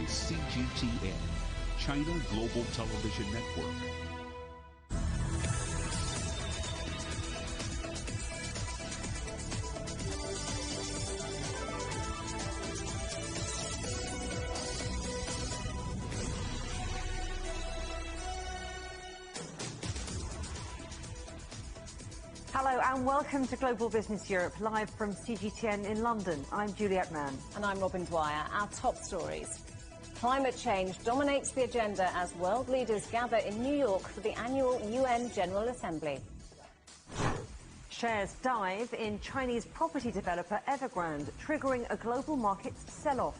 on CGTN, China Global Television Network. Hello and welcome to Global Business Europe, live from CGTN in London. I'm Juliette Mann. And I'm Robin Dwyer. Our top stories. Climate change dominates the agenda as world leaders gather in New York for the annual UN General Assembly. Shares dive in Chinese property developer Evergrande, triggering a global market sell-off.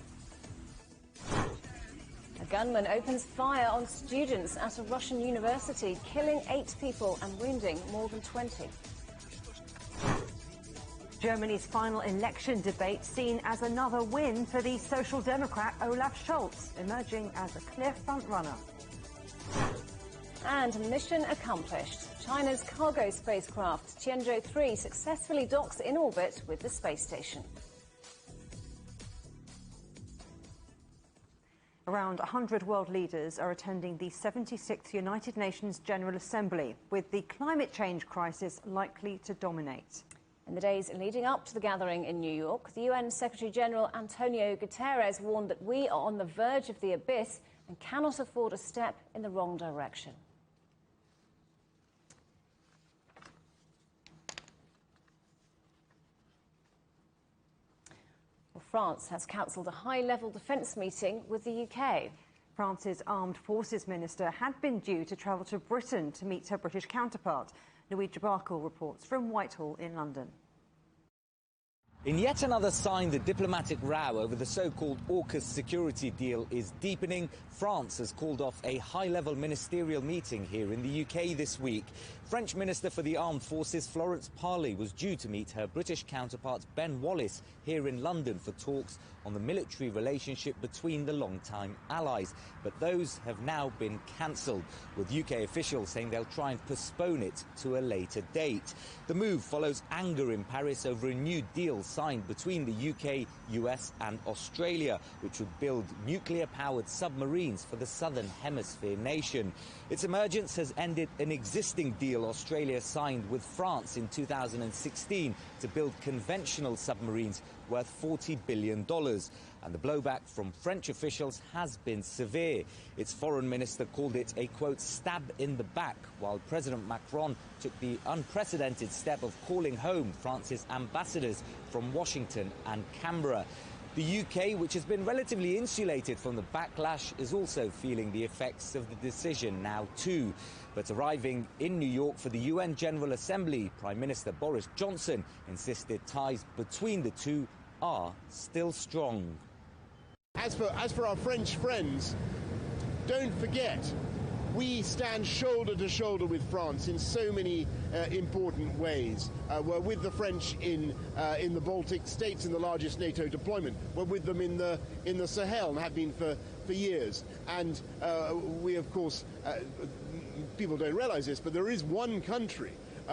A gunman opens fire on students at a Russian university, killing 8 people and wounding more than 20. Germany's final election debate seen as another win for the Social Democrat Olaf Scholz, emerging as a clear front-runner. And mission accomplished. China's cargo spacecraft Tianzhou-3 successfully docks in orbit with the space station. Around 100 world leaders are attending the 76th United Nations General Assembly, with the climate change crisis likely to dominate. In the days leading up to the gathering in New York, the UN Secretary-General Antonio Guterres warned that we are on the verge of the abyss and cannot afford a step in the wrong direction. Well, France has cancelled a high-level defence meeting with the UK. France's Armed Forces Minister had been due to travel to Britain to meet her British counterpart. Louis Jabarkle reports from Whitehall in London. In yet another sign the diplomatic row over the so-called AUKUS security deal is deepening, France has called off a high-level ministerial meeting here in the UK this week. French Minister for the Armed Forces Florence Parly was due to meet her British counterpart Ben Wallace here in London for talks on the military relationship between the long-time allies. But those have now been cancelled, with UK officials saying they'll try and postpone it to a later date. The move follows anger in Paris over a new deal signed between the UK, US and Australia, which would build nuclear-powered submarines for the Southern Hemisphere nation. Its emergence has ended an existing deal Australia signed with France in 2016 to build conventional submarines worth $40 billion. And the blowback from French officials has been severe. Its foreign minister called it a, quote, stab in the back, while President Macron took the unprecedented step of calling home France's ambassadors from Washington and Canberra. The UK, which has been relatively insulated from the backlash, is also feeling the effects of the decision now too. But arriving in New York for the UN General Assembly, Prime Minister Boris Johnson insisted ties between the two are still strong. As for our French friends, don't forget, we stand shoulder to shoulder with France in so many important ways. We're with the French in the Baltic states in the largest NATO deployment. We're with them in the Sahel and have been for years. And we, of course, people don't realize this, but there is one country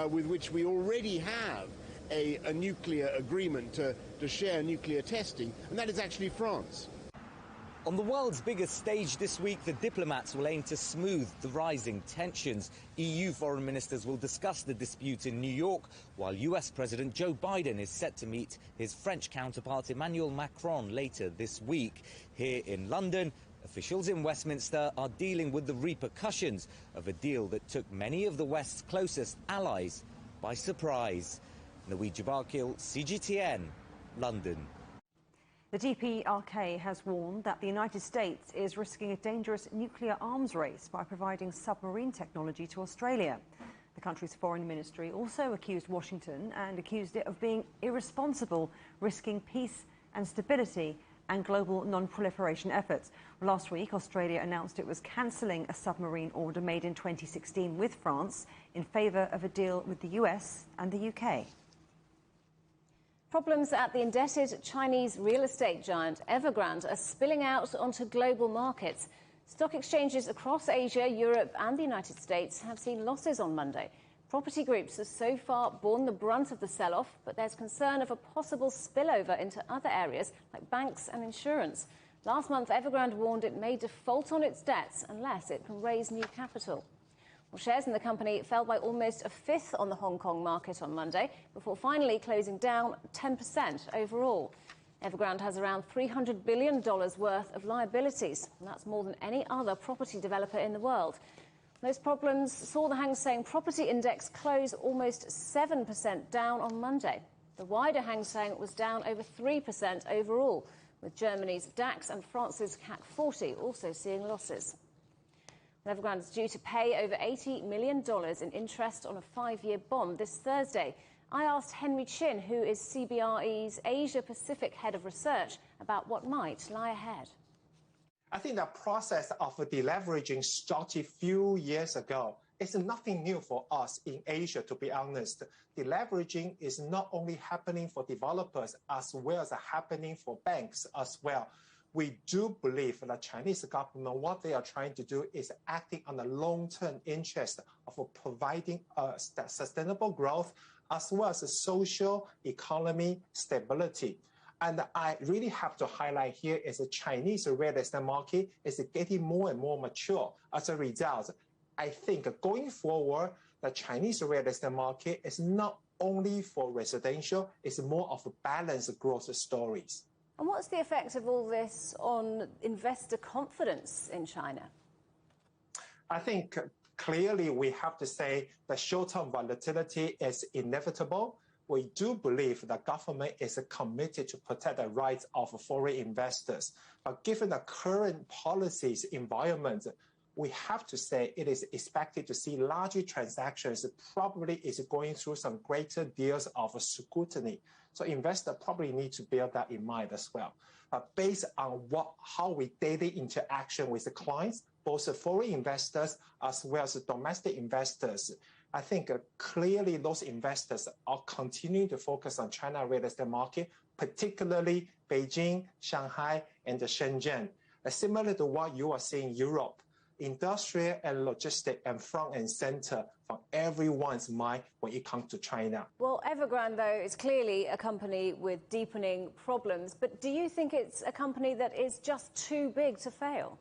with which we already have a nuclear agreement to share nuclear testing, and that is actually France. On the world's biggest stage this week, the diplomats will aim to smooth the rising tensions. EU foreign ministers will discuss the dispute in New York, while US President Joe Biden is set to meet his French counterpart Emmanuel Macron later this week. Here in London, officials in Westminster are dealing with the repercussions of a deal that took many of the West's closest allies by surprise. Louis Jabarkle, CGTN, London. The DPRK has warned that the United States is risking a dangerous nuclear arms race by providing submarine technology to Australia. The country's foreign ministry also accused Washington and accused it of being irresponsible, risking peace and stability and global non-proliferation efforts. Last week, Australia announced it was cancelling a submarine order made in 2016 with France in favour of a deal with the US and the UK. Problems at the indebted Chinese real estate giant Evergrande are spilling out onto global markets. Stock exchanges across Asia, Europe and the United States have seen losses on Monday. Property groups have so far borne the brunt of the sell-off, but there's concern of a possible spillover into other areas like banks and insurance. Last month, Evergrande warned it may default on its debts unless it can raise new capital. Well, shares in the company fell by almost a fifth on the Hong Kong market on Monday, before finally closing down 10% overall. Evergrande has around $300 billion worth of liabilities, and that's more than any other property developer in the world. Those problems saw the Hang Seng Property Index close almost 7% down on Monday. The wider Hang Seng was down over 3% overall, with Germany's DAX and France's CAC 40 also seeing losses. Evergrande is due to pay over $80 million in interest on a 5-year bond this Thursday. I asked Henry Chin, who is CBRE's Asia-Pacific Head of Research, about what might lie ahead. I think the process of deleveraging started a few years ago. It's nothing new for us in Asia, to be honest. Deleveraging is not only happening for developers as well as happening for banks as well. We do believe the Chinese government, what they are trying to do is acting on the long-term interest of providing sustainable growth as well as social economy stability. And I really have to highlight here is the Chinese real estate market is getting more and more mature. As a result, I think going forward, the Chinese real estate market is not only for residential, it's more of a balanced growth stories. And what's the effect of all this on investor confidence in China? I think clearly we have to say the short-term volatility is inevitable. We do believe the government is committed to protect the rights of foreign investors. But given the current policies environment, we have to say it is expected to see larger transactions probably is going through some greater deals of scrutiny. So investors probably need to bear that in mind as well. But based on how we daily interaction with the clients, both the foreign investors as well as the domestic investors, I think clearly those investors are continuing to focus on China real estate market, particularly Beijing, Shanghai, and Shenzhen. Similar to what you are seeing in Europe, industrial and logistics and front and center from everyone's mind when it comes to China. Well, Evergrande, though, is clearly a company with deepening problems. But do you think it's a company that is just too big to fail?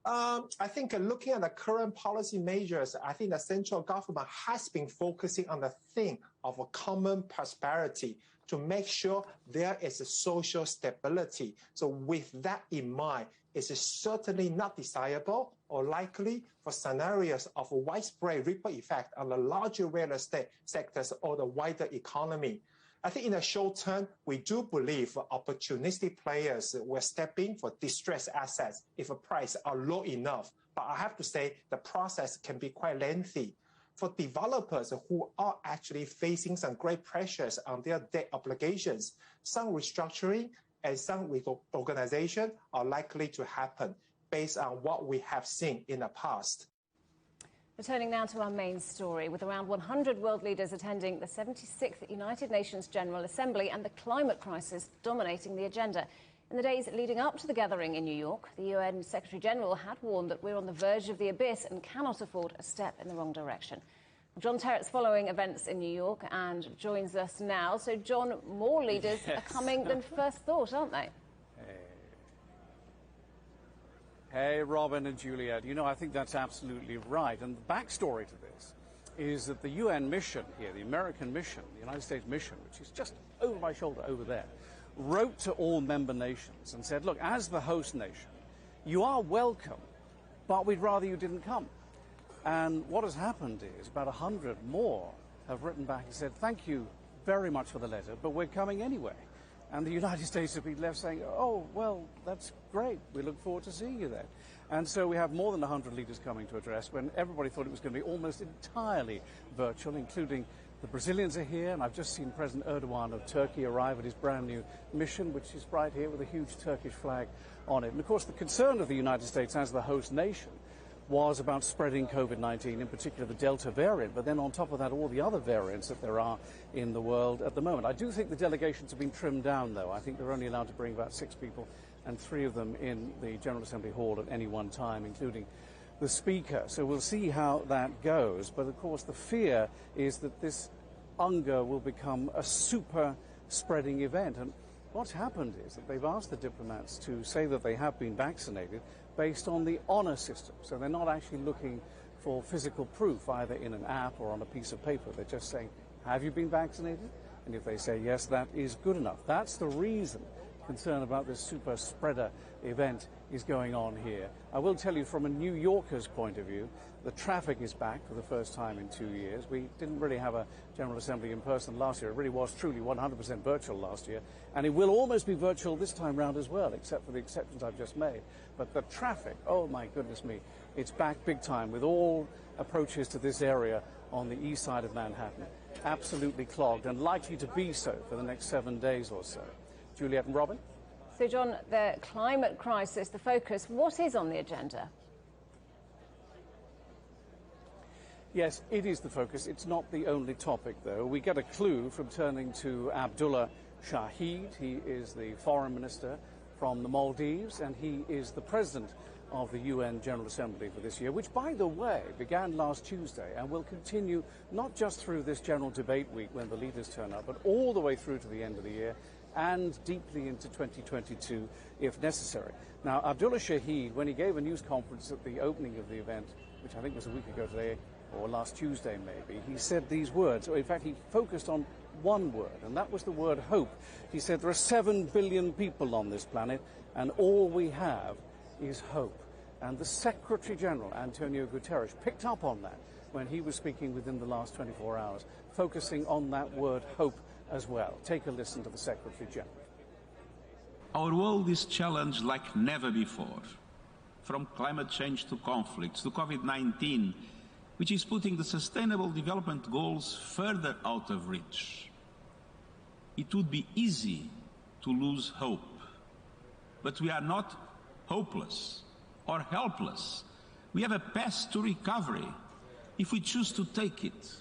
I think looking at the current policy measures, I think the central government has been focusing on the theme of a common prosperity to make sure there is a social stability. So with that in mind, it is certainly not desirable or likely for scenarios of a widespread ripple effect on the larger real estate sectors or the wider economy. I think in the short term, we do believe opportunistic players will step in for distressed assets if the prices are low enough. But I have to say the process can be quite lengthy. For developers who are actually facing some great pressures on their debt obligations, some restructuring and some reorganization are likely to happen based on what we have seen in the past. Returning now to our main story, with around 100 world leaders attending the 76th United Nations General Assembly and the climate crisis dominating the agenda. In the days leading up to the gathering in New York, the UN Secretary-General had warned that we're on the verge of the abyss and cannot afford a step in the wrong direction. John Terrett's following events in New York and joins us now. So, John, more leaders are coming than first thought, aren't they? Hey, Robin and Juliet. You know, I think that's absolutely right. And the backstory to this is that the UN mission here, the American mission, the United States mission, which is just over my shoulder over there, wrote to all member nations and said, look, as the host nation, you are welcome, but we'd rather you didn't come. And what has happened is about 100 more have written back and said, thank you very much for the letter, but we're coming anyway. And the United States have been left saying, oh, well, that's great. We look forward to seeing you then. And so we have more than 100 leaders coming to address when everybody thought it was going to be almost entirely virtual, including the Brazilians are here. And I've just seen President Erdogan of Turkey arrive at his brand new mission, which is right here with a huge Turkish flag on it. And of course, the concern of the United States as the host nation was about spreading COVID-19, in particular the Delta variant, but then on top of that, all the other variants that there are in the world at the moment. I do think the delegations have been trimmed down, though. I think they're only allowed to bring about 6 people, and 3 of them in the General Assembly Hall at any one time, including the Speaker. So we'll see how that goes. But, of course, the fear is that this UNGA will become a super spreading event. And What's happened is that they've asked the diplomats to say that they have been vaccinated based on the honor system. So they're not actually looking for physical proof, either in an app or on a piece of paper. They're just saying, have you been vaccinated? And if they say yes, that is good enough. That's the reason concern about this super spreader event is going on here. I will tell you, from a New Yorker's point of view, the traffic is back for the first time in 2 years. We didn't really have a General Assembly in person last year. It really was truly 100% virtual last year. And it will almost be virtual this time round as well, except for the exceptions I've just made. But the traffic, oh my goodness me, it's back big time, with all approaches to this area on the east side of Manhattan absolutely clogged, and likely to be so for the next 7 days or so. Juliet and Robin? So, John, the climate crisis, the focus, what is on the agenda? Yes, it is the focus. It's not the only topic, though. We get a clue from turning to Abdullah Shahid. He is the foreign minister from the Maldives, and he is the president of the UN General Assembly for this year, which, by the way, began last Tuesday and will continue not just through this general debate week when the leaders turn up, but all the way through to the end of the year and deeply into 2022 if necessary. Now, Abdullah Shahid, when he gave a news conference at the opening of the event, which I think was a week ago today, or last Tuesday maybe, he said these words, or in fact he focused on one word, and that was the word hope. He said there are 7 billion people on this planet, and all we have is hope. And the Secretary General, Antonio Guterres, picked up on that when he was speaking within the last 24 hours, focusing on that word hope as well. Take a listen to the Secretary General. Our world is challenged like never before, from climate change to conflicts to COVID-19, which is putting the Sustainable Development Goals further out of reach. It would be easy to lose hope, but we are not hopeless or helpless. We have a path to recovery if we choose to take it.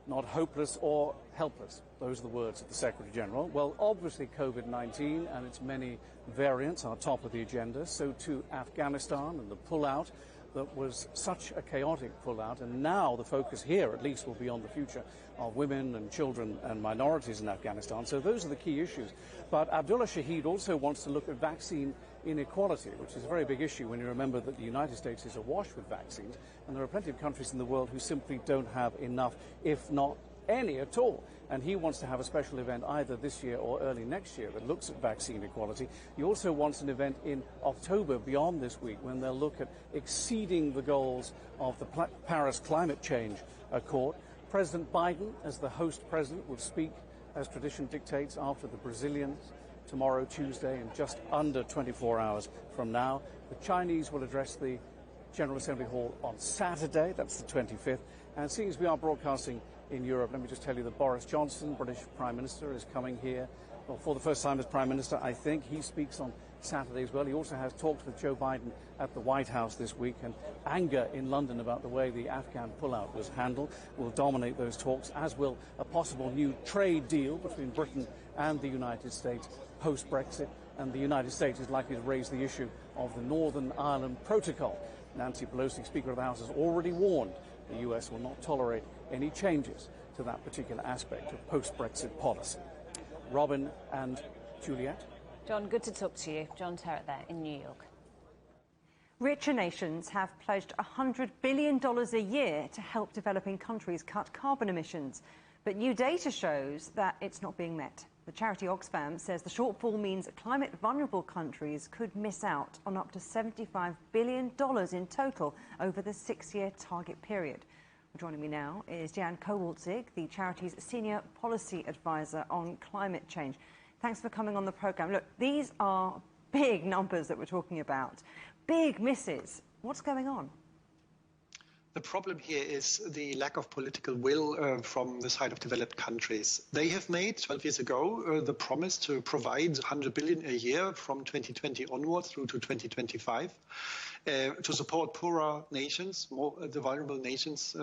Not hopeless or helpless. Those are the words of the Secretary General. Well, obviously COVID-19 and its many variants are top of the agenda. So too Afghanistan and the pullout that was such a chaotic pullout. And now the focus here, at least, will be on the future of women and children and minorities in Afghanistan. So those are the key issues. But Abdullah Shahid also wants to look at vaccine inequality, which is a very big issue when you remember that the United States is awash with vaccines, and there are plenty of countries in the world who simply don't have enough, if not any at all. And he wants to have a special event either this year or early next year that looks at vaccine equality. He also wants an event in October beyond this week when they'll look at exceeding the goals of the Paris Climate Change Accord. President Biden, as the host president, will speak, as tradition dictates, after the Brazilians tomorrow, Tuesday, in just under 24 hours from now. The Chinese will address the General Assembly Hall on Saturday, that's the 25th. And seeing as we are broadcasting in Europe, let me just tell you that Boris Johnson, British Prime Minister, is coming here for the first time as Prime Minister, I think. He speaks on Saturday as well. He also has talks with Joe Biden at the White House this week, and anger in London about the way the Afghan pullout was handled will dominate those talks, as will a possible new trade deal between Britain and the United States post-Brexit. And the United States is likely to raise the issue of the Northern Ireland Protocol. Nancy Pelosi, Speaker of the House, has already warned the US will not tolerate any changes to that particular aspect of post-Brexit policy. Robin and Juliet. John, good to talk to you. John Terrett there in New York. Richer nations have pledged $100 billion a year to help developing countries cut carbon emissions. But new data shows that it's not being met. The charity Oxfam says the shortfall means climate-vulnerable countries could miss out on up to $75 billion in total over the 6-year target period. Joining me now is Jan Kowalczyk, the charity's Senior Policy Advisor on Climate Change. Thanks for coming on the programme. Look, these are big numbers that we're talking about. Big misses. What's going on? The problem here is the lack of political will from the side of developed countries. They have made, 12 years ago, the promise to provide $100 billion a year from 2020 onwards through to 2025 to support poorer nations, the vulnerable nations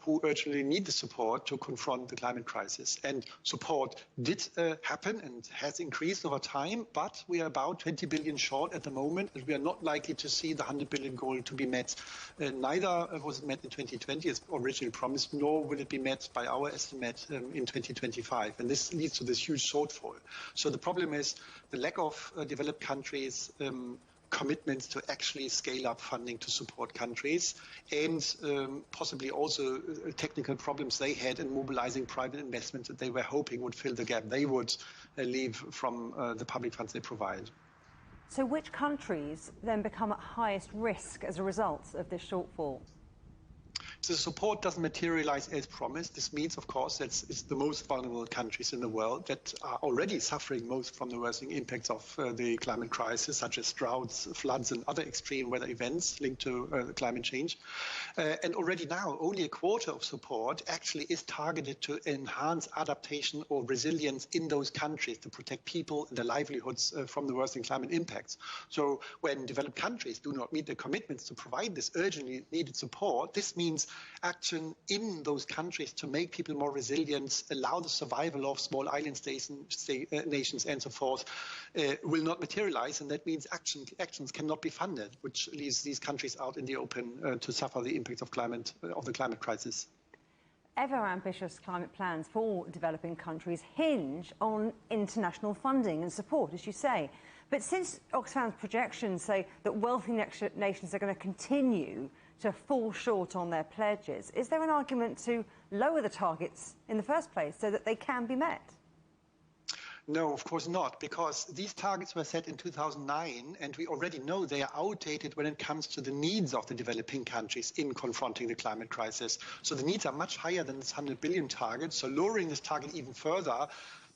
who urgently need the support to confront the climate crisis. And support did happen and has increased over time, but we are about 20 billion short at the moment, and we are not likely to see the $100 billion goal to be met. Neither was it met in 2020 as originally promised, nor will it be met by our estimate in 2025. And this leads to this huge shortfall. So the problem is the lack of developed countries' commitments to actually scale up funding to support countries, and possibly also technical problems they had in mobilizing private investments that they were hoping would fill the gap they would leave from the public funds they provide. So which countries then become at highest risk as a result of this shortfall? So the support doesn't materialize as promised. This means, of course, that it's the most vulnerable countries in the world that are already suffering most from the worsening impacts of the climate crisis, such as droughts, floods, and other extreme weather events linked to climate change. And already now, only a quarter of support actually is targeted to enhance adaptation or resilience in those countries to protect people and their livelihoods from the worsening climate impacts. So when developed countries do not meet their commitments to provide this urgently needed support, this means action in those countries to make people more resilient, allow the survival of small island nations and so forth, will not materialize. And that means actions cannot be funded, which leaves these countries out in the open to suffer the impacts of the climate crisis. Ever ambitious climate plans for developing countries hinge on international funding and support, as you say. But since Oxfam's projections say that wealthy nations are going to continue to fall short on their pledges, is there an argument to lower the targets in the first place so that they can be met? No, of course not, because these targets were set in 2009, and we already know they are outdated when it comes to the needs of the developing countries in confronting the climate crisis. So the needs are much higher than this 100 billion target. So lowering this target even further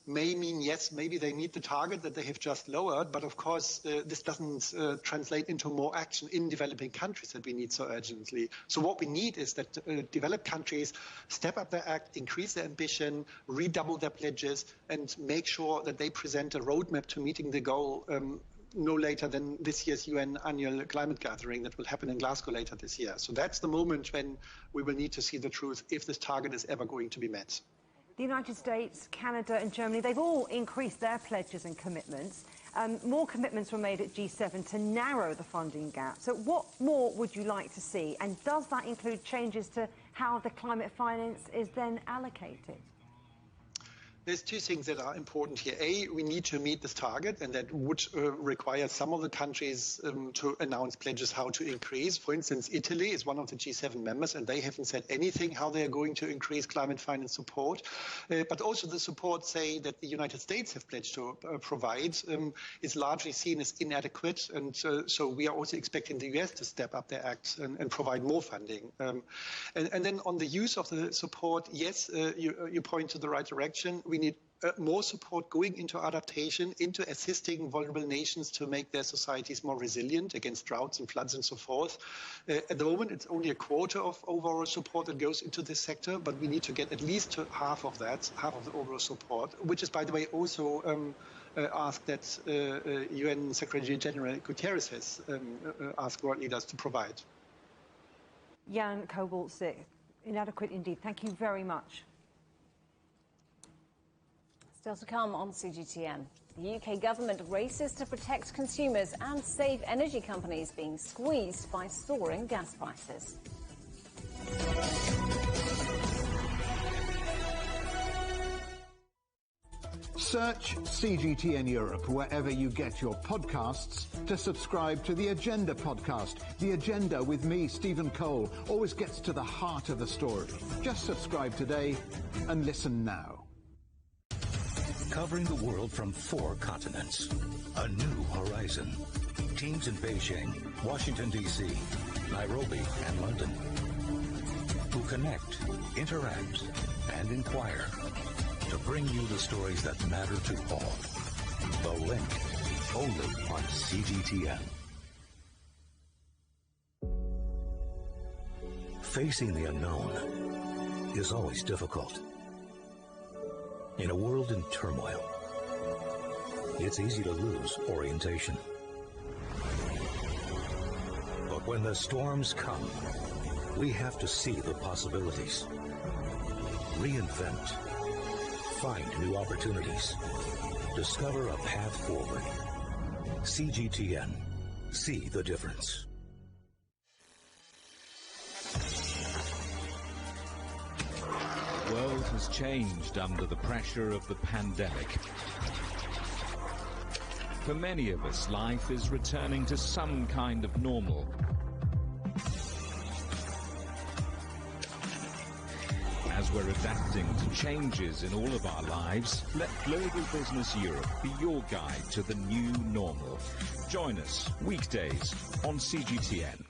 may mean, yes, maybe they meet the target that they have just lowered, but of course this doesn't translate into more action in developing countries that we need so urgently. So what we need is that developed countries step up their act, increase their ambition, redouble their pledges, and make sure that they present a roadmap to meeting the goal no later than this year's UN annual climate gathering that will happen in Glasgow later this year. So that's the moment when we will need to see the truth if this target is ever going to be met. The United States, Canada and Germany, they've all increased their pledges and commitments. More commitments were made at G7 to narrow the funding gap. So what more would you like to see? And does that include changes to how the climate finance is then allocated? There's two things that are important here. A, we need to meet this target, and that would require some of the countries to announce pledges how to increase. For instance, Italy is one of the G7 members, and they haven't said anything how they are going to increase climate finance support. But also the support, say, that the United States have pledged to provide is largely seen as inadequate. And so we are also expecting the US to step up their act and provide more funding. And then on the use of the support, yes, you point to the right direction. We need more support going into adaptation, into assisting vulnerable nations to make their societies more resilient against droughts and floods and so forth. At the moment, it's only a quarter of overall support that goes into this sector, but we need to get at least to half of that, half of the overall support, which is, by the way, also asked that UN Secretary General Guterres has asked world leaders to provide. Jan Kowalczyk, inadequate indeed. Thank you very much. Still to come on CGTN. The UK government races to protect consumers and save energy companies being squeezed by soaring gas prices. Search CGTN Europe wherever you get your podcasts to subscribe to the Agenda podcast. The Agenda with me, Stephen Cole, always gets to the heart of the story. Just subscribe today and listen now. Covering the world from 4 continents. A new horizon. Teams in Beijing, Washington, D.C., Nairobi, and London. Who connect, interact, and inquire to bring you the stories that matter to all. The Link, only on CGTN. Facing the unknown is always difficult. In a world in turmoil, it's easy to lose orientation. But when the storms come, we have to see the possibilities. Reinvent. Find new opportunities. Discover a path forward. CGTN. See the difference. The world has changed under the pressure of the pandemic. For many of us, life is returning to some kind of normal. As we're adapting to changes in all of our lives, let Global Business Europe be your guide to the new normal. Join us weekdays on CGTN.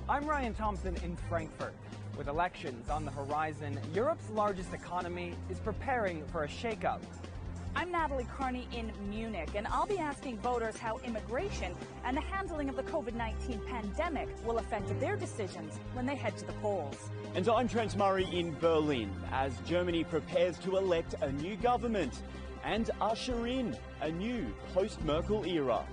I'm Ryan Thompson in Frankfurt. With elections on the horizon, Europe's largest economy is preparing for a shakeup. I'm Natalie Carney in Munich, and I'll be asking voters how immigration and the handling of the COVID-19 pandemic will affect their decisions when they head to the polls. And I'm Trent Murray in Berlin, as Germany prepares to elect a new government and usher in a new post-Merkel era.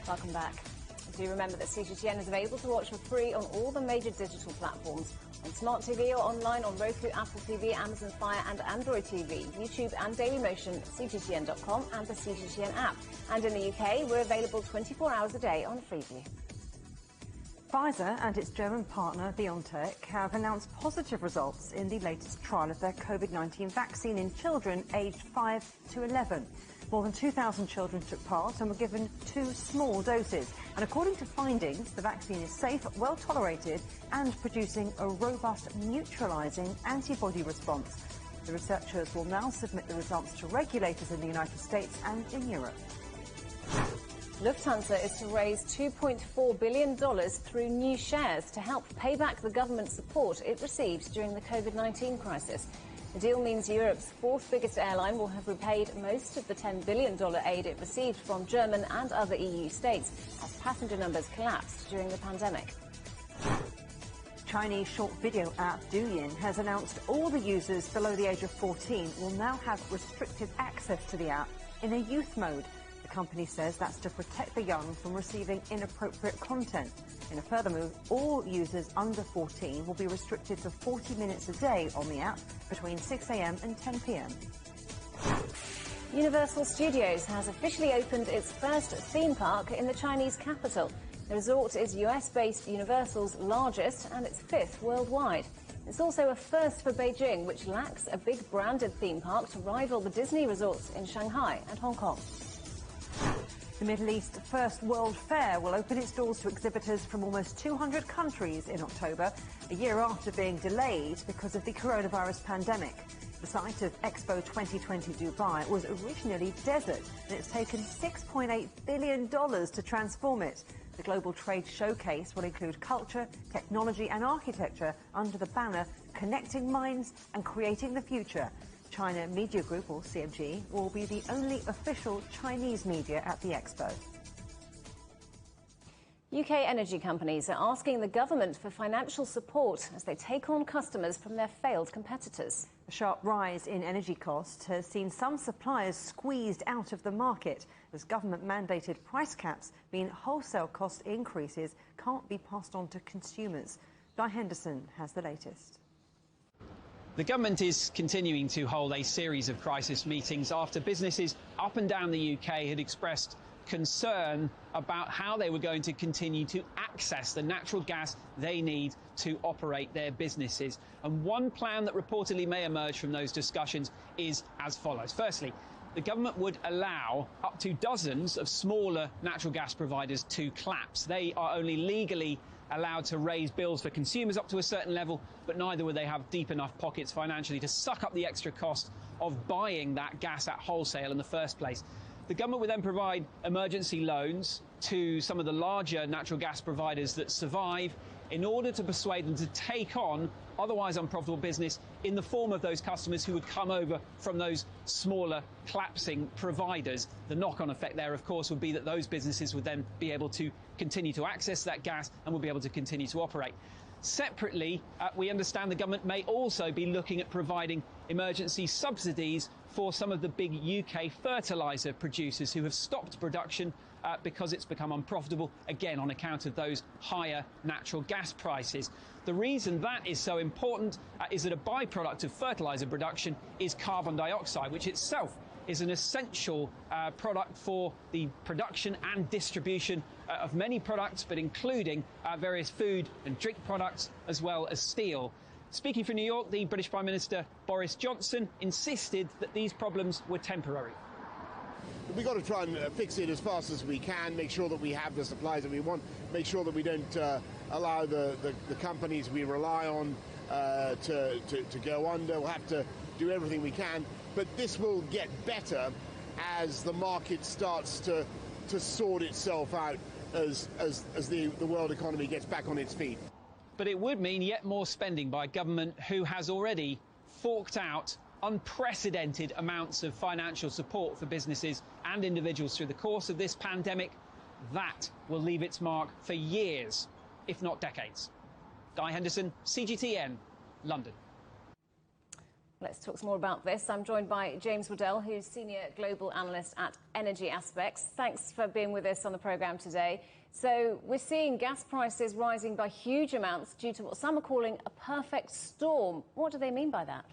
Welcome back. Do remember that CGTN is available to watch for free on all the major digital platforms. On Smart TV or online on Roku, Apple TV, Amazon Fire and Android TV, YouTube and Dailymotion, CGTN.com and the CGTN app. And in the UK, we're available 24 hours a day on Freeview. Pfizer and its German partner BioNTech have announced positive results in the latest trial of their COVID-19 vaccine in children aged 5 to 11. More than 2,000 children took part and were given 2 small doses. And according to findings, the vaccine is safe, well tolerated and producing a robust neutralizing antibody response. The researchers will now submit the results to regulators in the United States and in Europe. Lufthansa is to raise $2.4 billion through new shares to help pay back the government support it received during the COVID-19 crisis. The deal means Europe's 4th biggest airline will have repaid most of the $10 billion aid it received from German and other EU states as passenger numbers collapsed during the pandemic. Chinese short video app Douyin has announced all the users below the age of 14 will now have restricted access to the app in a youth mode. The company says that's to protect the young from receiving inappropriate content. In a further move, all users under 14 will be restricted to 40 minutes a day on the app between 6 a.m. and 10 p.m. Universal Studios has officially opened its first theme park in the Chinese capital. The resort is US-based Universal's largest and its 5th worldwide. It's also a first for Beijing, which lacks a big branded theme park to rival the Disney resorts in Shanghai and Hong Kong. The Middle East First World Fair will open its doors to exhibitors from almost 200 countries in October, a year after being delayed because of the coronavirus pandemic. The site of Expo 2020 Dubai was originally desert, and it's taken $6.8 billion to transform it. The global trade showcase will include culture, technology and architecture under the banner Connecting Minds and Creating the Future. China Media Group, or CMG, will be the only official Chinese media at the Expo. UK energy companies are asking the government for financial support as they take on customers from their failed competitors. A sharp rise in energy costs has seen some suppliers squeezed out of the market as government-mandated price caps mean wholesale cost increases can't be passed on to consumers. Guy Henderson has the latest. The government is continuing to hold a series of crisis meetings after businesses up and down the UK had expressed concern about how they were going to continue to access the natural gas they need to operate their businesses. And one plan that reportedly may emerge from those discussions is as follows. Firstly, the government would allow up to dozens of smaller natural gas providers to collapse. They are only legally allowed to raise bills for consumers up to a certain level, but neither would they have deep enough pockets financially to suck up the extra cost of buying that gas at wholesale in the first place. The government would then provide emergency loans to some of the larger natural gas providers that survive in order to persuade them to take on otherwise unprofitable business in the form of those customers who would come over from those smaller collapsing providers. The knock-on effect there, of course, would be that those businesses would then be able to continue to access that gas and would be able to continue to operate. Separately, we understand the government may also be looking at providing emergency subsidies for some of the big UK fertiliser producers who have stopped production because it's become unprofitable, again on account of those higher natural gas prices. The reason that is so important is that a byproduct of fertiliser production is carbon dioxide, which itself is an essential product for the production and distribution of many products, but including various food and drink products, as well as steel. Speaking for New York, the British Prime Minister Boris Johnson insisted that these problems were temporary. We've got to try and fix it as fast as we can, make sure that we have the supplies that we want, make sure that we don't allow the companies we rely on to go under. We'll have to do everything we can, but this will get better as the market starts to sort itself out as the world economy gets back on its feet. But it would mean yet more spending by a government who has already forked out unprecedented amounts of financial support for businesses and individuals through the course of this pandemic. That will leave its mark for years, if not decades. Guy Henderson, CGTN, London. Let's talk some more about this. I'm joined by James Waddell, who's Senior Global Analyst at Energy Aspects. Thanks for being with us on the programme today. So we're seeing gas prices rising by huge amounts due to what some are calling a perfect storm. What do they mean by that?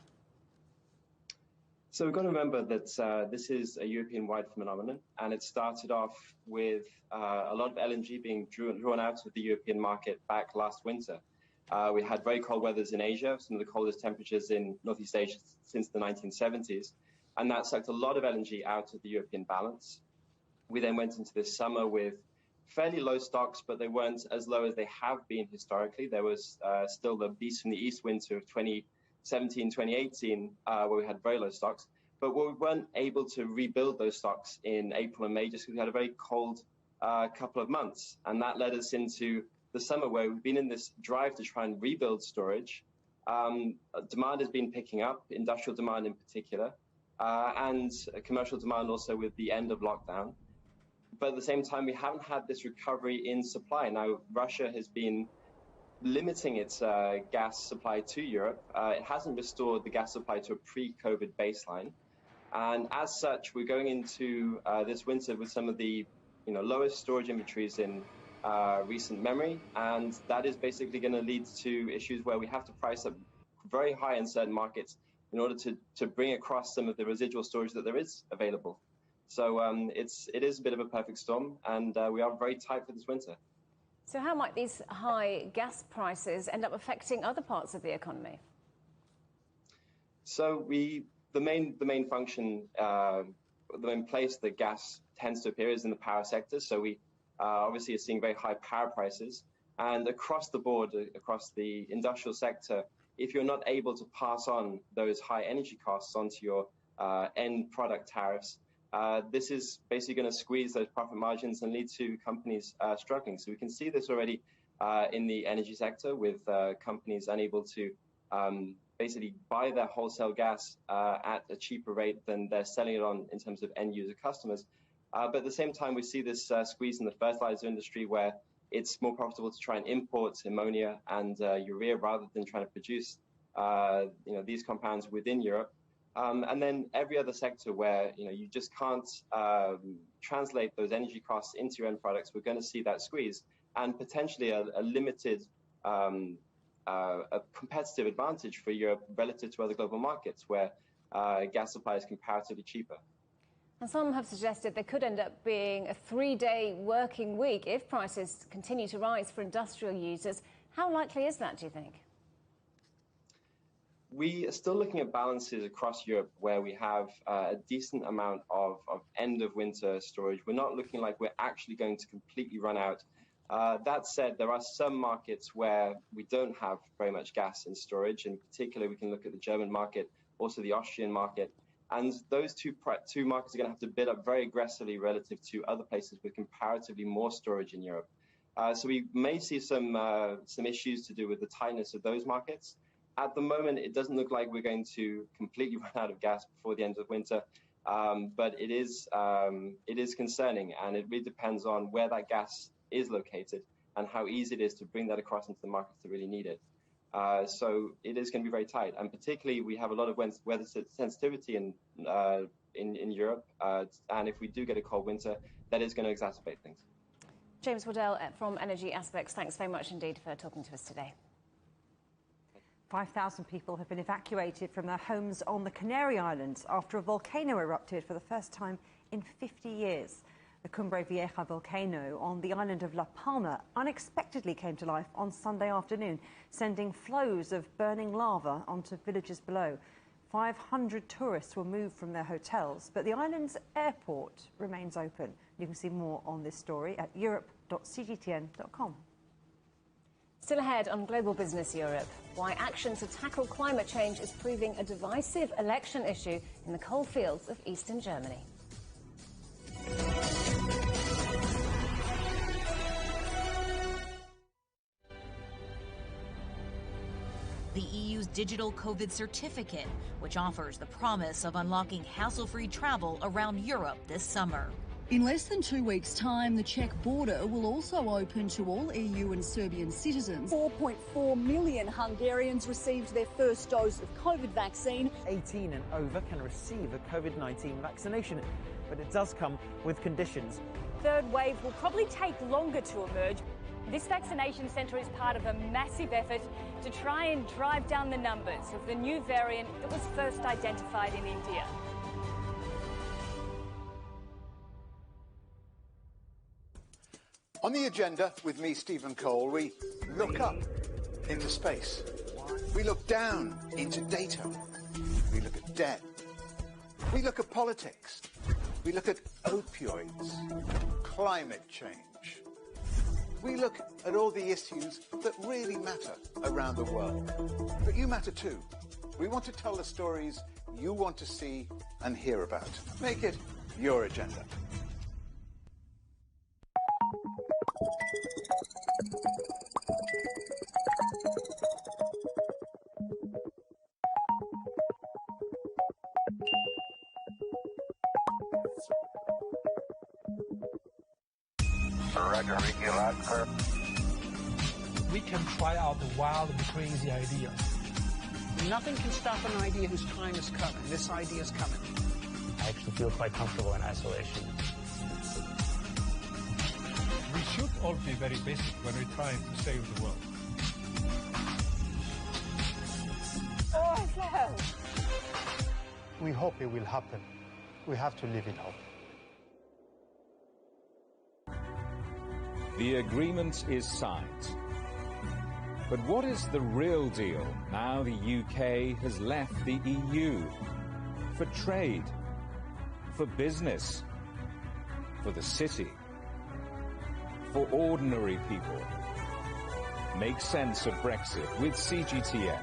So we've got to remember that this is a European-wide phenomenon, and it started off with a lot of LNG being drawn out of the European market back last winter. We had very cold weathers in Asia, some of the coldest temperatures in Northeast Asia since the 1970s, and that sucked a lot of LNG out of the European balance. We then went into this summer with fairly low stocks, but they weren't as low as they have been historically. There was still the beast from the east winter of 2017, 2018, where we had very low stocks, but we weren't able to rebuild those stocks in April and May just because we had a very cold couple of months, and that led us into the summer where we've been in this drive to try and rebuild storage. Demand has been picking up, industrial demand in particular, and commercial demand also with the end of lockdown. But at the same time, we haven't had this recovery in supply. Now, Russia has been limiting its gas supply to Europe. It hasn't restored the gas supply to a pre-COVID baseline. And as such, we're going into this winter with some of the lowest storage inventories in recent memory, and that is basically going to lead to issues where we have to price up very high in certain markets in order to bring across some of the residual storage that there is available. So it is a bit of a perfect storm, and we are very tight for this winter. So how might these high gas prices end up affecting other parts of the economy? So the main function, the main place that gas tends to appear is in the power sector. So we obviously are seeing very high power prices, and across the board, across the industrial sector, if you're not able to pass on those high energy costs onto your end product tariffs, this is basically going to squeeze those profit margins and lead to companies struggling. So we can see this already in the energy sector with companies unable to basically buy their wholesale gas at a cheaper rate than they're selling it on in terms of end user customers. But at the same time, we see this squeeze in the fertilizer industry where it's more profitable to try and import ammonia and urea rather than trying to produce these compounds within Europe. And then every other sector where you just can't translate those energy costs into your end products, we're going to see that squeeze and potentially a limited a competitive advantage for Europe relative to other global markets where gas supply is comparatively cheaper. And some have suggested there could end up being a 3-day working week if prices continue to rise for industrial users. How likely is that, do you think? We are still looking at balances across Europe where we have a decent amount of end-of-winter storage. We're not looking like we're actually going to completely run out. That said, there are some markets where we don't have very much gas in storage. In particular, we can look at the German market, also the Austrian market. And those two markets are going to have to bid up very aggressively relative to other places with comparatively more storage in Europe. So we may see some issues to do with the tightness of those markets. At the moment, it doesn't look like we're going to completely run out of gas before the end of winter, but it is concerning, and it really depends on where that gas is located and how easy it is to bring that across into the markets that really need it. So it is going to be very tight, and particularly we have a lot of weather sensitivity in Europe, and if we do get a cold winter, that is going to exacerbate things. James Waddell from Energy Aspects, thanks very much indeed for talking to us today. 5,000 people have been evacuated from their homes on the Canary Islands after a volcano erupted for the first time in 50 years. The Cumbre Vieja volcano on the island of La Palma unexpectedly came to life on Sunday afternoon, sending flows of burning lava onto villages below. 500 tourists were moved from their hotels, but the island's airport remains open. You can see more on this story at europe.cgtn.com. Still ahead on Global Business Europe, why action to tackle climate change is proving a divisive election issue in the coalfields of eastern Germany. The EU's digital COVID certificate, which offers the promise of unlocking hassle-free travel around Europe this summer. In less than 2 weeks' time, the Czech border will also open to all EU and Serbian citizens. 4.4 million Hungarians received their first dose of COVID vaccine. 18 and over can receive a COVID-19 vaccination, but it does come with conditions. Third wave will probably take longer to emerge. This vaccination centre is part of a massive effort to try and drive down the numbers of the new variant that was first identified in India. On the agenda with me, Stephen Cole, we look up into space. We look down into data. We look at debt. We look at politics. We look at opioids, climate change. We look at all the issues that really matter around the world. But you matter too. We want to tell the stories you want to see and hear about. Make it your agenda. We can try out the wild and crazy ideas. Nothing can stop an idea whose time is coming. This idea is coming. I actually feel quite comfortable in isolation. We should all be very basic when we're trying to save the world. Oh, no. We hope it will happen. We have to live in hope. The agreement is signed. But what is the real deal now the UK has left the EU? For trade, for business, for the city, for ordinary people. Make sense of Brexit with CGTN.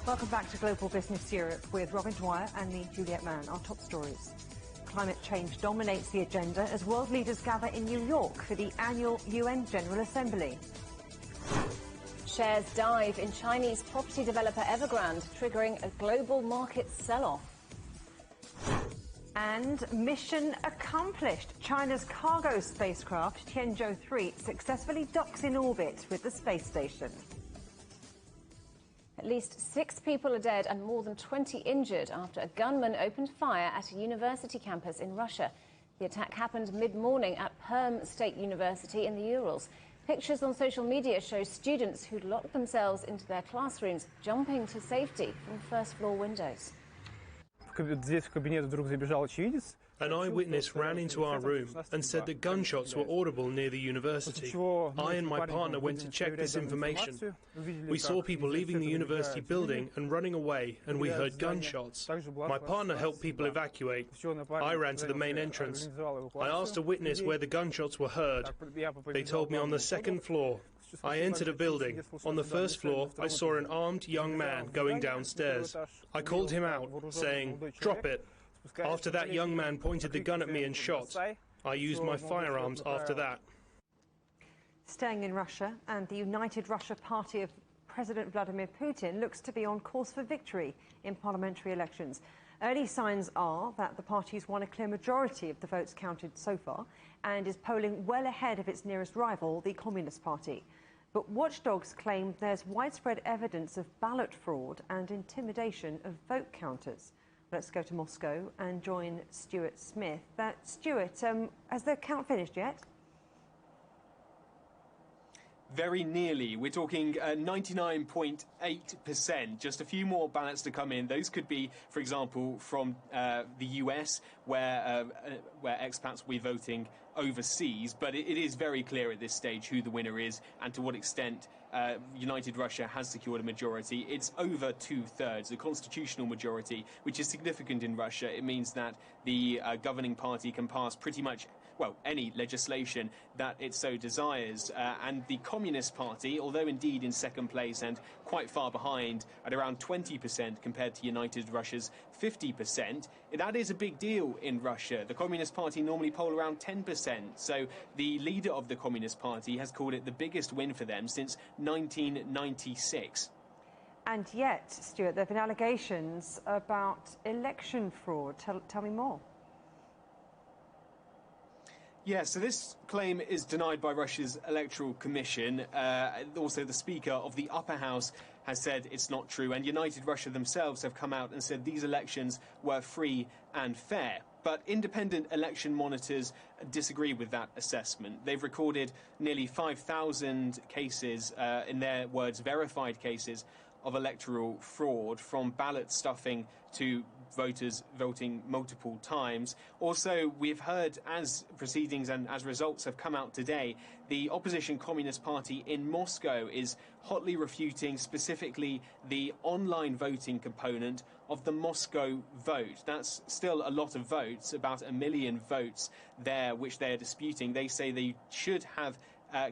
Welcome back to Global Business Europe with Robin Dwyer and me, Juliet Mann. Our top stories. Climate change dominates the agenda as world leaders gather in New York for the annual UN General Assembly. Shares dive in Chinese property developer Evergrande, triggering a global market sell-off. And mission accomplished. China's cargo spacecraft Tianzhou-3 successfully docks in orbit with the space station. At least 6 people are dead and more than 20 injured after a gunman opened fire at a university campus in Russia. The attack happened mid-morning at Perm State University in the Urals. Pictures on social media show students who'd locked themselves into their classrooms jumping to safety from first-floor windows. An eyewitness ran into our room and said that gunshots were audible near the university. I and my partner went to check this information. We saw people leaving the university building and running away, and we heard gunshots. My partner helped people evacuate. I ran to the main entrance. I asked a witness where the gunshots were heard. They told me on the 2nd floor. I entered a building. On the 1st floor, I saw an armed young man going downstairs. I called him out, saying, "Drop it." After that young man pointed the gun at me and shot. I used my firearms after that. Staying in Russia, and the United Russia Party of President Vladimir Putin looks to be on course for victory in parliamentary elections. Early signs are that the party's won a clear majority of the votes counted so far and is polling well ahead of its nearest rival, the Communist Party. But watchdogs claim there's widespread evidence of ballot fraud and intimidation of vote counters. Let's go to Moscow and join Stuart Smith. Stuart, has the count finished yet? Very nearly. We're talking 99.8%. Just a few more ballots to come in. Those could be, for example, from the US, where expats will be voting overseas. But it is very clear at this stage who the winner is and to what extent United Russia has secured a majority. It's over 2/3, a constitutional majority, which is significant in Russia. It means that the governing party can pass pretty much any legislation that it so desires. And the Communist Party, although indeed in second place and quite far behind at around 20% compared to United Russia's 50%, that is a big deal in Russia. The Communist Party normally poll around 10%. So the leader of the Communist Party has called it the biggest win for them since 1996. And yet, Stuart, there have been allegations about election fraud. Tell me more. Yeah, so this claim is denied by Russia's Electoral Commission. Also, the Speaker of the Upper House has said it's not true. And United Russia themselves have come out and said these elections were free and fair. But independent election monitors disagree with that assessment. They've recorded nearly 5,000 cases, in their words, verified cases of electoral fraud, from ballot stuffing to voters voting multiple times. Also, we've heard, as proceedings and as results have come out today, the opposition Communist Party in Moscow is hotly refuting specifically the online voting component of the Moscow vote. That's still a lot of votes, about 1 million votes there, which they are disputing. They say they should have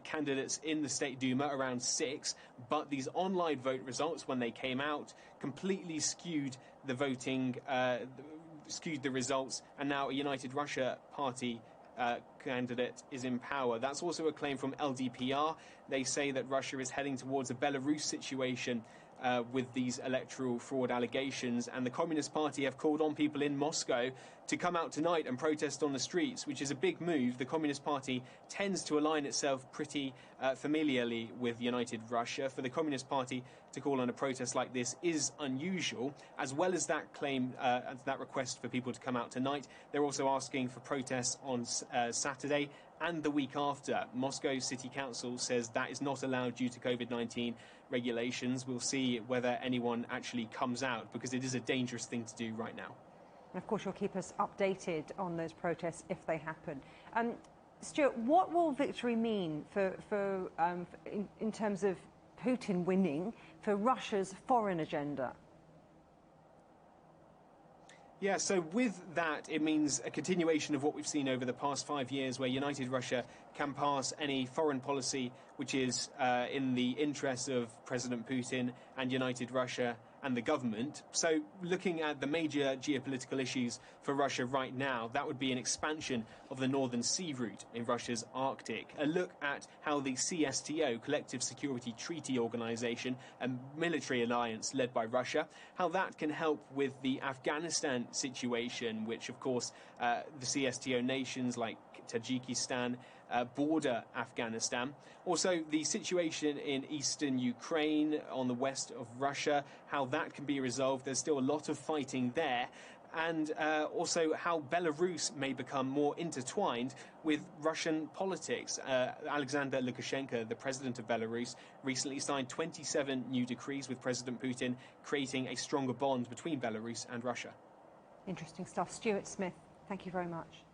candidates in the State Duma, around 6, but these online vote results, when they came out, completely skewed the voting, skewed the results, and now a United Russia Party candidate is in power. That's also a claim from LDPR. They say that Russia is heading towards a Belarus situation with these electoral fraud allegations, and the Communist Party have called on people in Moscow to come out tonight and protest on the streets, which is a big move. The Communist Party tends to align itself pretty familiarly with United Russia. For the Communist Party to call on a protest like this is unusual. As well as that claim, that request for people to come out tonight, they're also asking for protests on Saturday and the week after. Moscow City Council says that is not allowed due to COVID-19 regulations. We'll see whether anyone actually comes out, because it is a dangerous thing to do right now. And of course, you'll keep us updated on those protests if they happen. Stuart, what will victory mean in terms of Putin winning for Russia's foreign agenda? Yeah, so with that, it means a continuation of what we've seen over the past 5 years, where United Russia can pass any foreign policy which is in the interests of President Putin and United Russia and the government. So looking at the major geopolitical issues for Russia right now, that would be an expansion of the Northern Sea route in Russia's Arctic. A look at how the CSTO, Collective Security Treaty Organization, a military alliance led by Russia, how that can help with the Afghanistan situation, which of course the CSTO nations like Tajikistan border Afghanistan. Also, the situation in eastern Ukraine on the west of Russia, how that can be resolved. There's still a lot of fighting there. And also how Belarus may become more intertwined with Russian politics. Alexander Lukashenko, the president of Belarus, recently signed 27 new decrees with President Putin, creating a stronger bond between Belarus and Russia. Interesting stuff. Stuart Smith, thank you very much.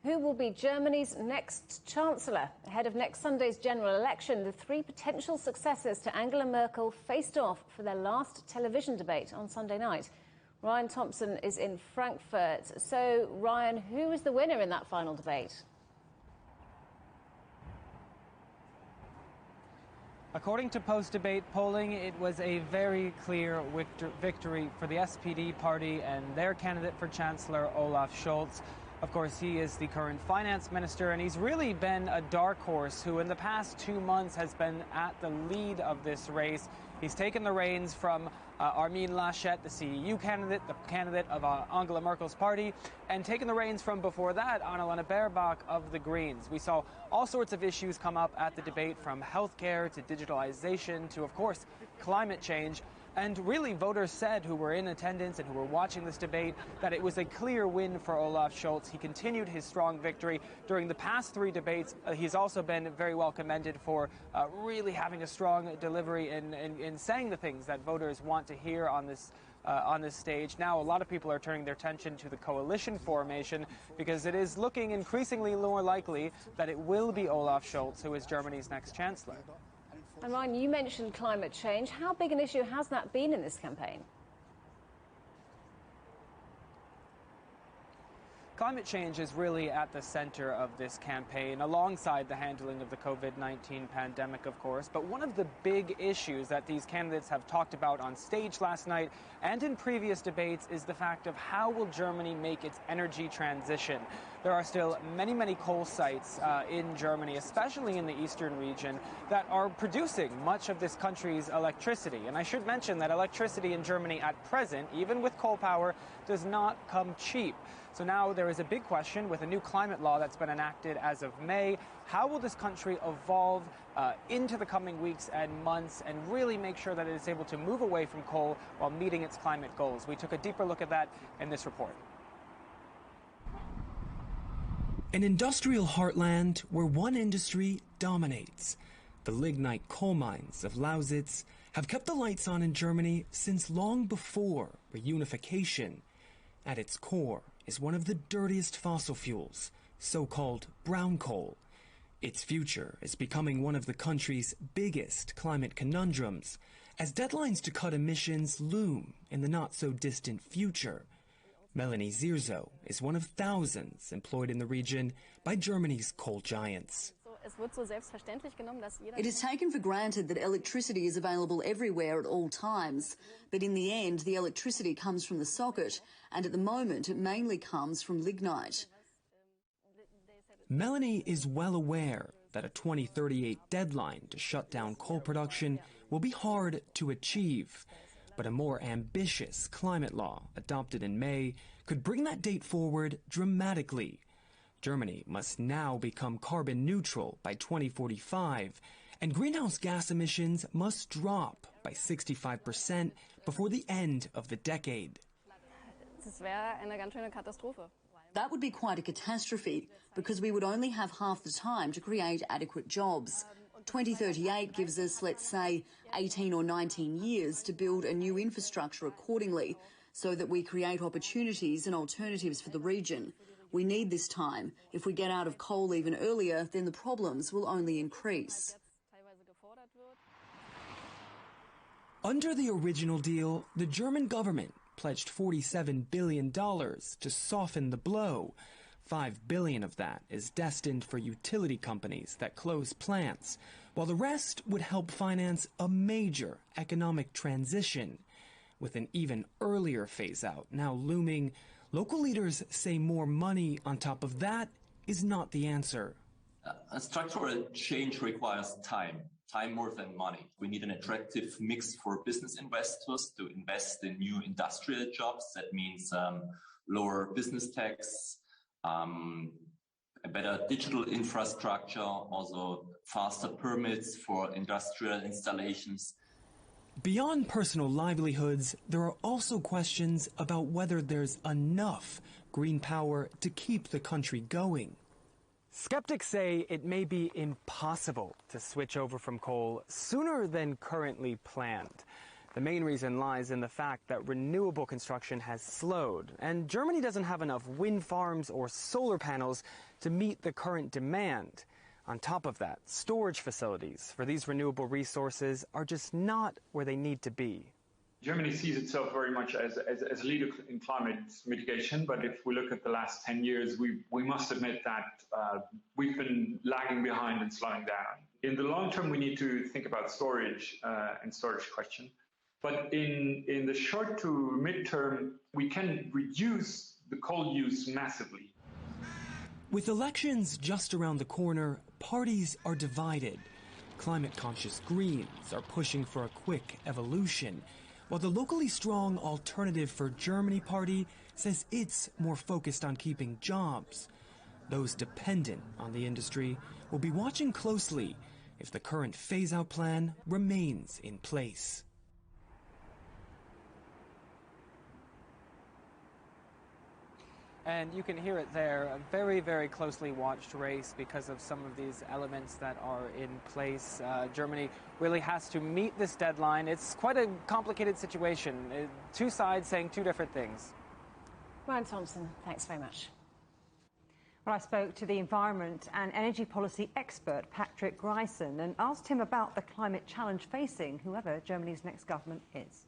Who will be Germany's next Chancellor? Ahead of next Sunday's general election, the 3 potential successors to Angela Merkel faced off for their last television debate on Sunday night. Ryan Thompson is in Frankfurt. So, Ryan, who was the winner in that final debate? According to post-debate polling, it was a very clear victory for the SPD party and their candidate for Chancellor, Olaf Scholz. Of course, he is the current finance minister, and he's really been a dark horse who in the past 2 months has been at the lead of this race. He's taken the reins from Armin Laschet, the CDU candidate, the candidate of Angela Merkel's party, and taken the reins from before that, Annalena Baerbock of the Greens. We saw all sorts of issues come up at the debate, from healthcare to digitalization to, of course, climate change. And really, voters said, who were in attendance and who were watching this debate, that it was a clear win for Olaf Scholz. He continued his strong victory during the past 3 debates. He's also been very well commended for really having a strong delivery in saying the things that voters want to hear on this stage. Now, a lot of people are turning their attention to the coalition formation because it is looking increasingly more likely that it will be Olaf Scholz who is Germany's next chancellor. And Ryan, you mentioned climate change. How big an issue has that been in this campaign? Climate change is really at the center of this campaign, alongside the handling of the COVID-19 pandemic, of course. But one of the big issues that these candidates have talked about on stage last night and in previous debates is the fact of how will Germany make its energy transition. There are still many, many coal sites in Germany, especially in the eastern region, that are producing much of this country's electricity. And I should mention that electricity in Germany at present, even with coal power, does not come cheap. So now there is a big question with a new climate law that's been enacted as of May. How will this country evolve into the coming weeks and months and really make sure that it is able to move away from coal while meeting its climate goals? We took a deeper look at that in this report. An industrial heartland where one industry dominates. The lignite coal mines of Lausitz have kept the lights on in Germany since long before reunification. At its core is one of the dirtiest fossil fuels, so-called brown coal. Its future is becoming one of the country's biggest climate conundrums, as deadlines to cut emissions loom in the not-so-distant future. Melanie Zierzo is one of thousands employed in the region by Germany's coal giants. It is taken for granted that electricity is available everywhere at all times, but in the end, the electricity comes from the socket, and at the moment, it mainly comes from lignite. Melanie is well aware that a 2038 deadline to shut down coal production will be hard to achieve, but a more ambitious climate law adopted in May could bring that date forward dramatically. Germany must now become carbon neutral by 2045, and greenhouse gas emissions must drop by 65% before the end of the decade. That would be quite a catastrophe, because we would only have half the time to create adequate jobs. 2038 gives us, let's say, 18 or 19 years to build a new infrastructure accordingly, so that we create opportunities and alternatives for the region. We need this time. If we get out of coal even earlier, then the problems will only increase. Under the original deal, the German government pledged $47 billion to soften the blow. $5 billion of that is destined for utility companies that close plants, while the rest would help finance a major economic transition. With an even earlier phase-out now looming, local leaders say more money on top of that is not the answer. A structural change requires time more than money. We need an attractive mix for business investors to invest in new industrial jobs. That means lower business tax, a better digital infrastructure, also faster permits for industrial installations. Beyond personal livelihoods, there are also questions about whether there's enough green power to keep the country going. Skeptics say it may be impossible to switch over from coal sooner than currently planned. The main reason lies in the fact that renewable construction has slowed, and Germany doesn't have enough wind farms or solar panels to meet the current demand. On top of that, storage facilities for these renewable resources are just not where they need to be. Germany sees itself very much as a leader in climate mitigation, but if we look at the last 10 years, we must admit that we've been lagging behind and slowing down. In the long term, we need to think about storage and storage question. But in the short to mid-term, we can reduce the coal use massively. With elections just around the corner, parties are divided. Climate-conscious Greens are pushing for a quick evolution, while the locally strong Alternative for Germany party says it's more focused on keeping jobs. Those dependent on the industry will be watching closely if the current phase-out plan remains in place. And you can hear it there, a very, very closely watched race because of some of these elements that are in place. Germany really has to meet this deadline. It's quite a complicated situation. Two sides saying two different things. Ryan Thompson, thanks very much. Well, I spoke to the environment and energy policy expert Patrick Gryson and asked him about the climate challenge facing whoever Germany's next government is.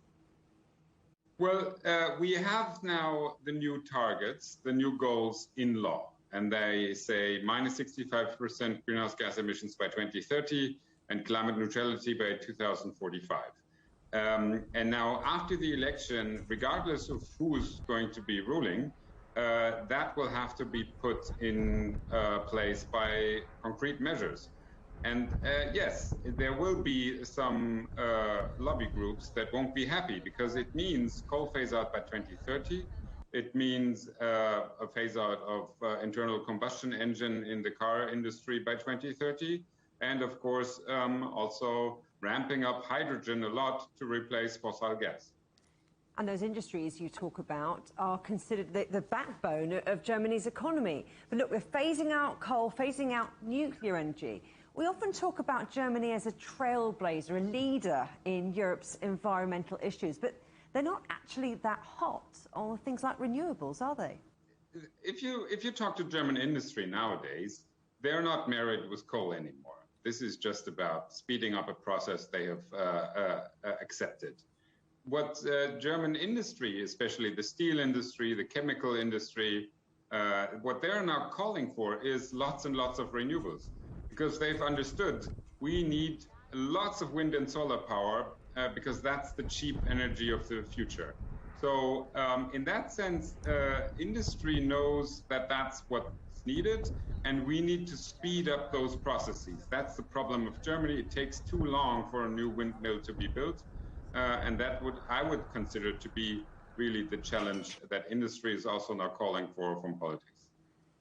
Well, we have now the new targets, the new goals in law, and they say minus 65% greenhouse gas emissions by 2030 and climate neutrality by 2045. And now after the election, regardless of who's going to be ruling, that will have to be put in place by concrete measures. And yes, there will be some lobby groups that won't be happy because it means coal phase out by 2030. It means a phase out of internal combustion engine in the car industry by 2030. And of course, also ramping up hydrogen a lot to replace fossil gas. And those industries you talk about are considered the backbone of Germany's economy. But look, we're phasing out coal, phasing out nuclear energy. We often talk about Germany as a trailblazer, a leader in Europe's environmental issues, but they're not actually that hot on things like renewables, are they? If you talk to German industry nowadays, they're not married with coal anymore. This is just about speeding up a process they have accepted. What German industry, especially the steel industry, the chemical industry, what they're now calling for is lots and lots of renewables. Because they've understood we need lots of wind and solar power because that's the cheap energy of the future. So in that sense, industry knows that that's what's needed, and we need to speed up those processes. That's the problem of Germany. It takes too long for a new windmill to be built, and that I would consider to be really the challenge that industry is also now calling for from politics.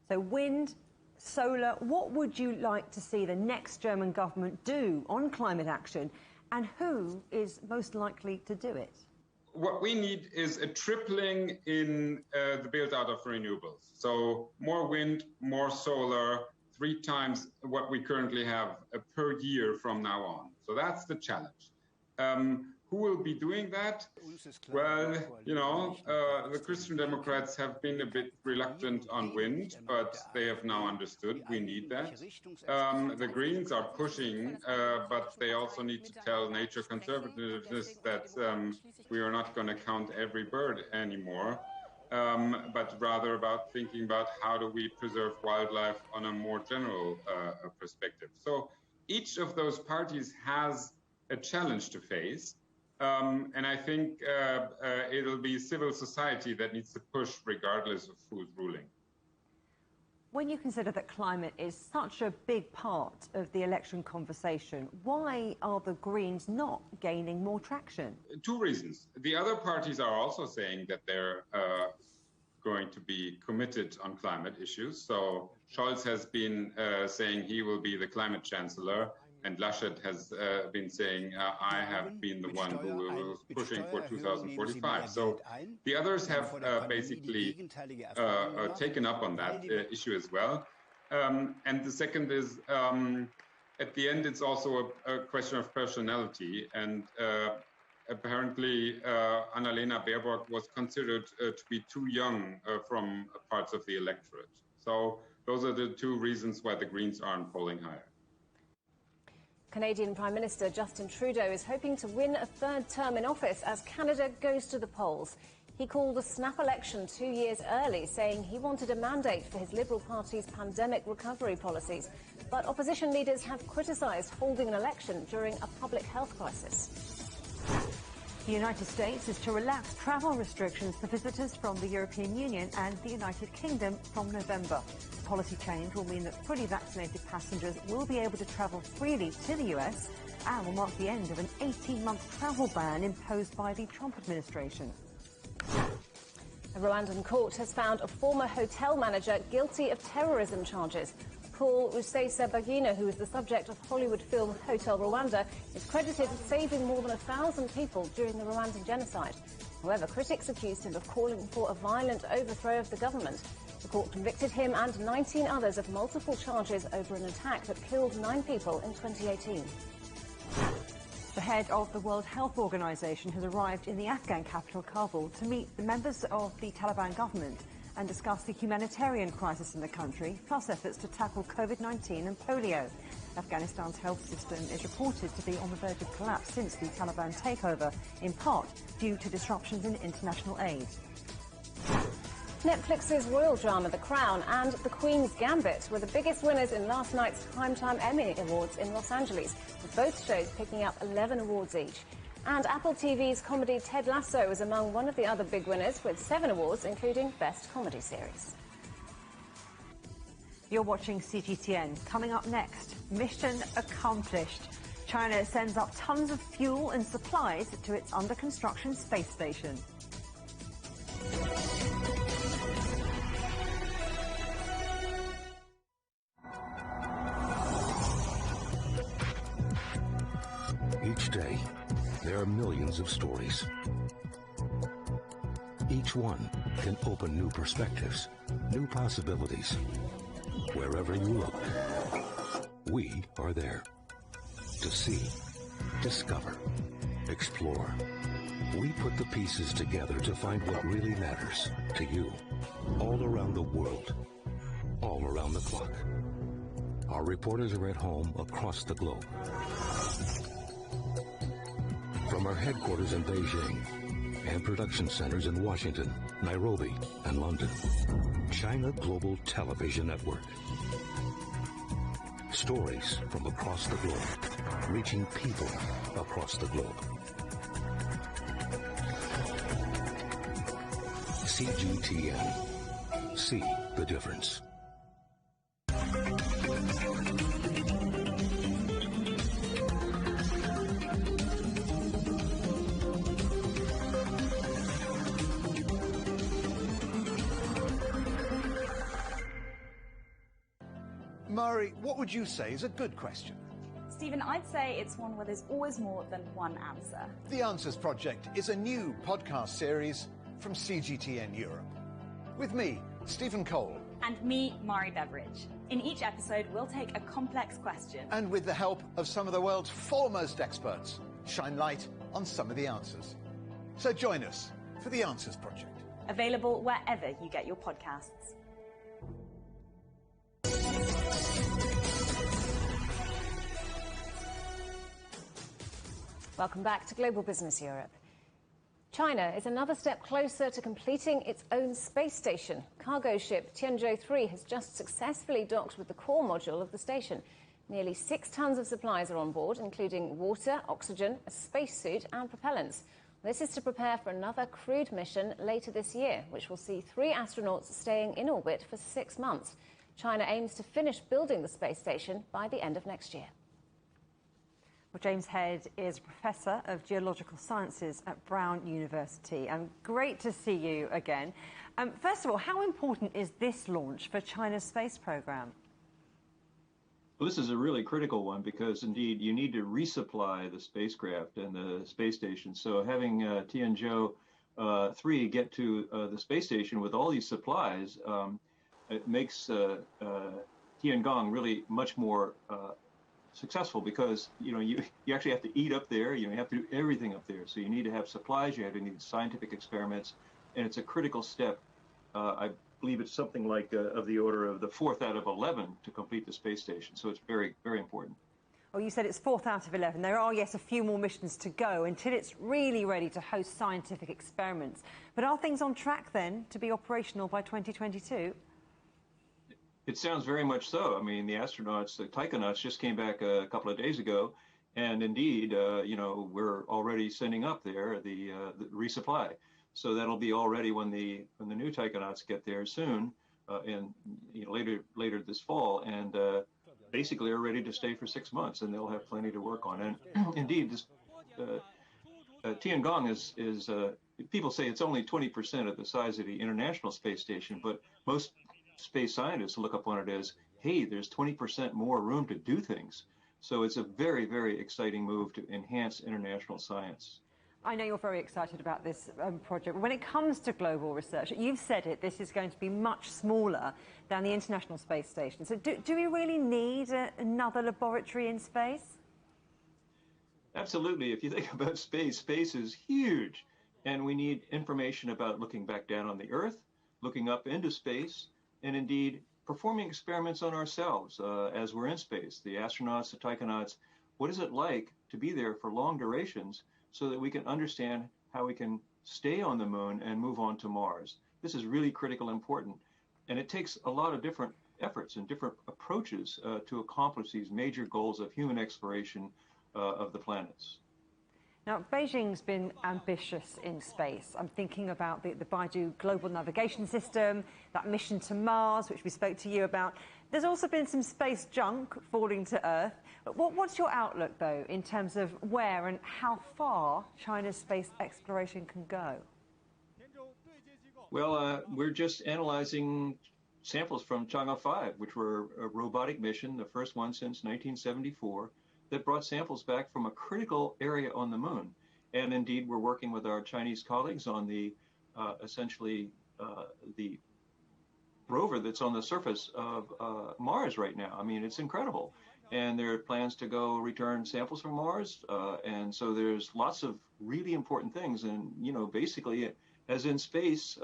So wind, solar, what would you like to see the next German government do on climate action, and who is most likely to do it? What we need is a tripling in the build-out of renewables. So more wind, more solar, 3 times what we currently have per year from now on. So that's the challenge. Who will be doing that? Well, you know, the Christian Democrats have been a bit reluctant on wind, but they have now understood we need that. The Greens are pushing, but they also need to tell nature conservatives that we are not going to count every bird anymore, but rather about thinking about how do we preserve wildlife on a more general perspective. So each of those parties has a challenge to face. And I think it'll be civil society that needs to push regardless of who's ruling. When you consider that climate is such a big part of the election conversation, why are the Greens not gaining more traction? 2 reasons. The other parties are also saying that they're going to be committed on climate issues. So Scholz has been saying he will be the climate chancellor. And Laschet has been saying, I have been the one who was pushing for 2045. So the others have basically taken up on that issue as well. And the second is, at the end, it's also a question of personality. And apparently, Annalena Baerbock was considered to be too young from parts of the electorate. So those are the 2 reasons why the Greens aren't polling higher. Canadian Prime Minister Justin Trudeau is hoping to win a 3rd term in office as Canada goes to the polls. He called a snap election 2 years early, saying he wanted a mandate for his Liberal Party's pandemic recovery policies. But opposition leaders have criticised holding an election during a public health crisis. The United States is to relax travel restrictions for visitors from the European Union and the United Kingdom from November. The policy change will mean that fully vaccinated passengers will be able to travel freely to the US and will mark the end of an 18-month travel ban imposed by the Trump administration. A Rwandan court has found a former hotel manager guilty of terrorism charges. Paul Rusesabagina, who is the subject of Hollywood film Hotel Rwanda, is credited with saving more than 1,000 people during the Rwandan genocide. However, critics accused him of calling for a violent overthrow of the government. The court convicted him and 19 others of multiple charges over an attack that killed 9 people in 2018. The head of the World Health Organization has arrived in the Afghan capital, Kabul, to meet the members of the Taliban government and discuss the humanitarian crisis in the country, plus efforts to tackle COVID-19 and polio. Afghanistan's health system is reported to be on the verge of collapse since the Taliban takeover, in part due to disruptions in international aid. Netflix's royal drama The Crown and The Queen's Gambit were the biggest winners in last night's Primetime Emmy Awards in Los Angeles, with both shows picking up 11 awards each. And Apple TV's comedy Ted Lasso was among one of the other big winners, with 7 awards, including Best Comedy Series. You're watching CGTN. Coming up next, mission accomplished. China sends up tons of fuel and supplies to its under-construction space station. Each day, there are millions of stories. Each one can open new perspectives, new possibilities. Wherever you look, we are there. To see, discover, explore. We put the pieces together to find what really matters to you. All around the world, all around the clock. Our reporters are at home across the globe. From our headquarters in Beijing and production centers in Washington, Nairobi, and London, China Global Television Network. Stories from across the globe, reaching people across the globe. CGTN. See the difference. Murray, what would you say is a good question? Stephen, I'd say it's one where there's always more than one answer. The Answers Project is a new podcast series from CGTN Europe. With me, Stephen Cole. And me, Mari Beveridge. In each episode, we'll take a complex question. And with the help of some of the world's foremost experts, shine light on some of the answers. So join us for The Answers Project. Available wherever you get your podcasts. Welcome back to Global Business Europe. China is another step closer to completing its own space station. Cargo ship Tianzhou 3 has just successfully docked with the core module of the station. Nearly 6 tons of supplies are on board, including water, oxygen, a spacesuit and propellants. This is to prepare for another crewed mission later this year, which will see 3 astronauts staying in orbit for 6 months. China aims to finish building the space station by the end of next year. Well, James Head is a Professor of Geological Sciences at Brown University. Great to see you again. First of all, how important is this launch for China's space program? Well, this is a really critical one because, indeed, you need to resupply the spacecraft and the space station. So having Tianzhou 3 get to the space station with all these supplies, it makes Tiangong really much more successful because you actually have to eat up there, you have to do everything up there. So you need to have supplies, you need scientific experiments, and it's a critical step. I believe it's something like of the order of the 4th out of 11 to complete the space station. So it's very, very important. Well, you said it's 4th out of 11. There are, yes, a few more missions to go until it's really ready to host scientific experiments. But are things on track, then, to be operational by 2022? It sounds very much so. I mean, the astronauts, the taikonauts, just came back a couple of days ago. And indeed, we're already sending up there the resupply. So that'll be all ready when the new taikonauts get there soon, and later this fall. And basically are ready to stay for 6 months, and they'll have plenty to work on. And indeed, this Tiangong is people say it's only 20% of the size of the International Space Station, but most space scientists look upon it as, hey, there's 20% more room to do things. So it's a very, very exciting move to enhance international science. I know you're very excited about this project. When it comes to global research, you've said it, this is going to be much smaller than the International Space Station. So do we really need another laboratory in space? Absolutely. If you think about space, space is huge. And we need information about looking back down on the Earth, looking up into space, and indeed performing experiments on ourselves as we're in space. The astronauts, the taikonauts, what is it like to be there for long durations so that we can understand how we can stay on the moon and move on to Mars? This is really critical, important. And it takes a lot of different efforts and different approaches to accomplish these major goals of human exploration of the planets. Now, Beijing's been ambitious in space. I'm thinking about the Baidu Global Navigation System, that mission to Mars, which we spoke to you about. There's also been some space junk falling to Earth. What's your outlook, though, in terms of where and how far China's space exploration can go? Well, we're just analyzing samples from Chang'e 5, which were a robotic mission, the first one since 1974, that brought samples back from a critical area on the moon. And indeed, we're working with our Chinese colleagues on the the rover that's on the surface of Mars right now. I mean, it's incredible. And there are plans to go return samples from Mars. And so there's lots of really important things. And, basically, as in space,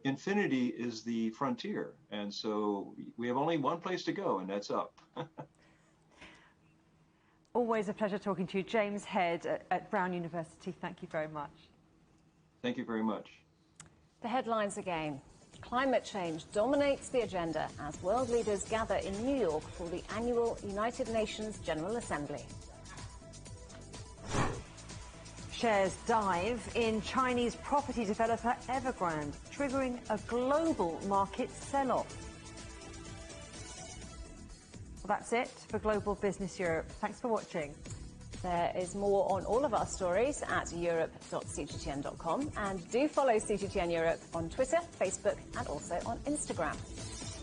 infinity is the frontier. And so we have only one place to go, and that's up. Always a pleasure talking to you. James Head at Brown University, thank you very much. Thank you very much. The headlines again. Climate change dominates the agenda as world leaders gather in New York for the annual United Nations General Assembly. Shares dive in Chinese property developer Evergrande, triggering a global market sell-off. Well, that's it for Global Business Europe. Thanks for watching. There is more on all of our stories at europe.cgtn.com, and do follow CGTN Europe on Twitter, Facebook and also on Instagram.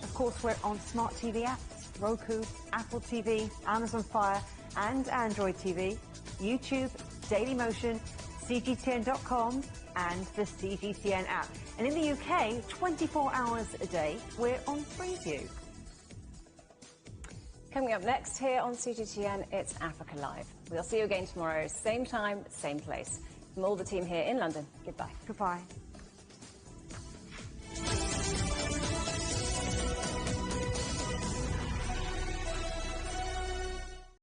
Of course, we're on smart TV apps, Roku, Apple TV, Amazon Fire and Android TV, YouTube, Dailymotion, CGTN.com and the CGTN app. And in the UK, 24 hours a day, we're on Freeview. Coming up next here on CGTN, it's Africa Live. We'll see you again tomorrow, same time, same place. From all the team here in London, goodbye. Goodbye.